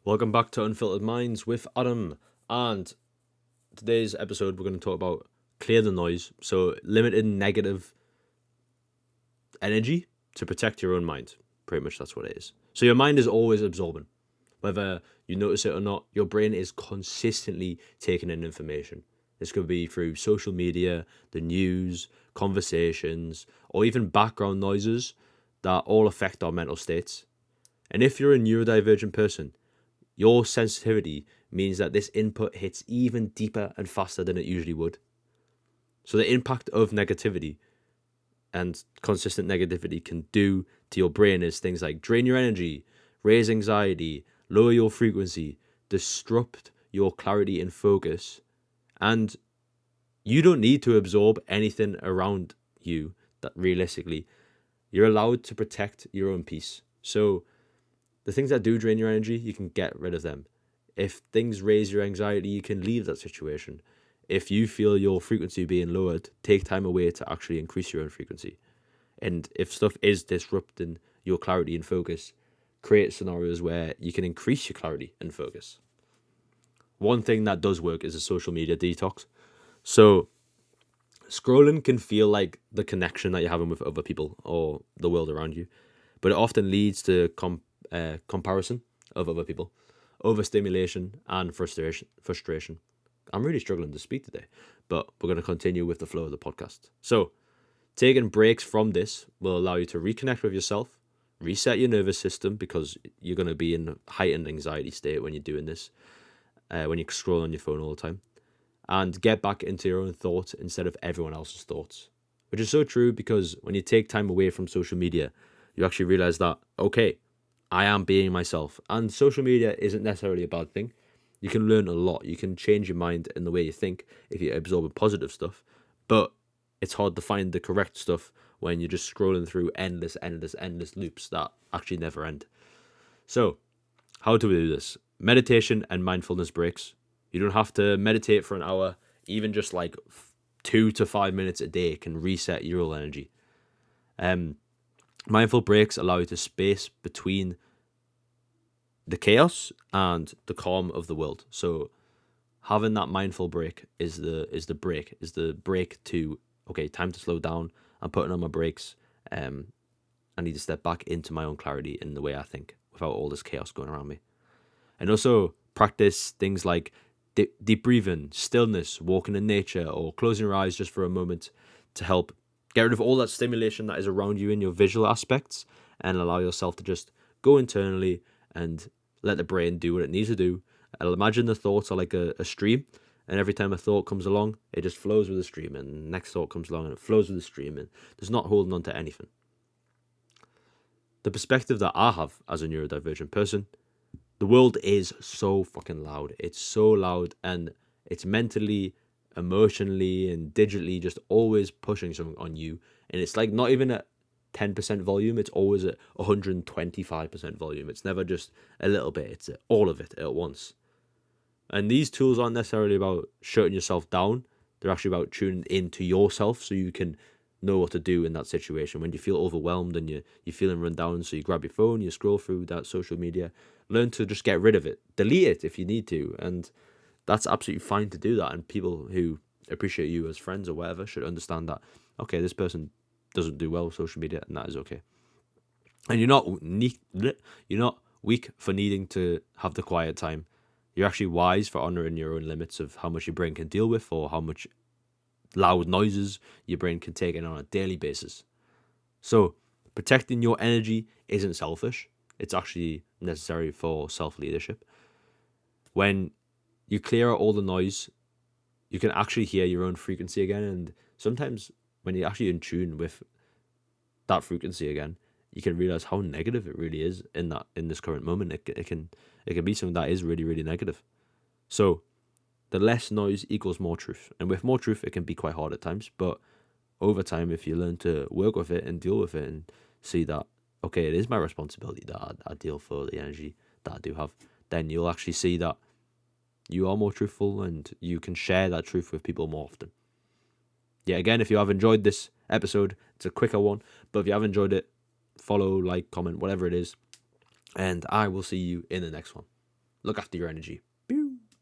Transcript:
Welcome back to Unfiltered Minds with Adam. And today's episode, we're going to talk about clear the noise. So, limiting negative energy to protect your own mind. Pretty much that's what it is. So, your mind is always absorbing. Whether you notice it or not, your brain is consistently taking in information. This could be through social media, the news, conversations, or even background noises that all affect our mental states. And if you're a neurodivergent person, your sensitivity means that this input hits even deeper and faster than it usually would. So the impact of negativity and consistent negativity can do to your brain is things like drain your energy, raise anxiety, lower your frequency, disrupt your clarity and focus. And you don't need to absorb anything around you that realistically. You're allowed to protect your own peace. So the things that do drain your energy, you can get rid of them. If things raise your anxiety, you can leave that situation. If you feel your frequency being lowered, take time away to actually increase your own frequency. And if stuff is disrupting your clarity and focus, create scenarios where you can increase your clarity and focus. One thing that does work is a social media detox. So scrolling can feel like the connection that you're having with other people or the world around you, but it often leads to comparison of other people, overstimulation, and frustration. I'm really struggling to speak today, but we're going to continue with the flow of the podcast. So, taking breaks from this will allow you to reconnect with yourself, reset your nervous system because you're going to be in a heightened anxiety state when you're doing this, when you scroll on your phone all the time, and get back into your own thoughts instead of everyone else's thoughts, which is so true because when you take time away from social media, you actually realize that, okay, I am being myself. And social media isn't necessarily a bad thing. You can learn a lot. You can change your mind in the way you think if you absorb positive stuff. But it's hard to find the correct stuff when you're just scrolling through endless loops that actually never end. So, how do we do this? Meditation and mindfulness breaks. You don't have to meditate for an hour. Even just like 2 to 5 minutes a day can reset your own energy. Mindful breaks allow you to space between the chaos and the calm of the world. So having that mindful break is the break to, okay, time to slow down. I'm putting on my brakes. I need to step back into my own clarity in the way I think without all this chaos going around me. And also practice things like deep breathing, stillness, walking in nature, or closing your eyes just for a moment to help get rid of all that stimulation that is around you in your visual aspects and allow yourself to just go internally and let the brain do what it needs to do. I'll imagine the thoughts are like a stream, and every time a thought comes along, it just flows with the stream, and the next thought comes along and it flows with the stream, and there's not holding on to anything. The perspective that I have as a neurodivergent person, the world is so fucking loud. It's so loud, and it's mentally, emotionally, and digitally just always pushing something on you. And it's like not even at 10% volume, it's always at 125% volume. It's never just a little bit, it's all of it at once. And these tools aren't necessarily about shutting yourself down, they're actually about tuning into yourself so you can know what to do in that situation. When you feel overwhelmed and you're feeling run down, so you grab your phone, you scroll through that social media, learn to just get rid of it, delete it if you need to, and that's absolutely fine to do that. And people who appreciate you as friends or whatever should understand that, okay, this person doesn't do well with social media, and that is okay. And you're not weak for needing to have the quiet time. You're actually wise for honoring your own limits of how much your brain can deal with or how much loud noises your brain can take in on a daily basis. So, protecting your energy isn't selfish. It's actually necessary for self-leadership. When you clear out all the noise, you can actually hear your own frequency again. And sometimes when you're actually in tune with that frequency again, you can realize how negative it really is in this current moment. It can be something that is really, really negative. So the less noise equals more truth. And with more truth, it can be quite hard at times. But over time, if you learn to work with it and deal with it and see that, okay, it is my responsibility that I deal for the energy that I do have, then you'll actually see that you are more truthful and you can share that truth with people more often. Yeah, again, if you have enjoyed this episode, it's a quicker one. But if you have enjoyed it, follow, like, comment, whatever it is. And I will see you in the next one. look after your energy.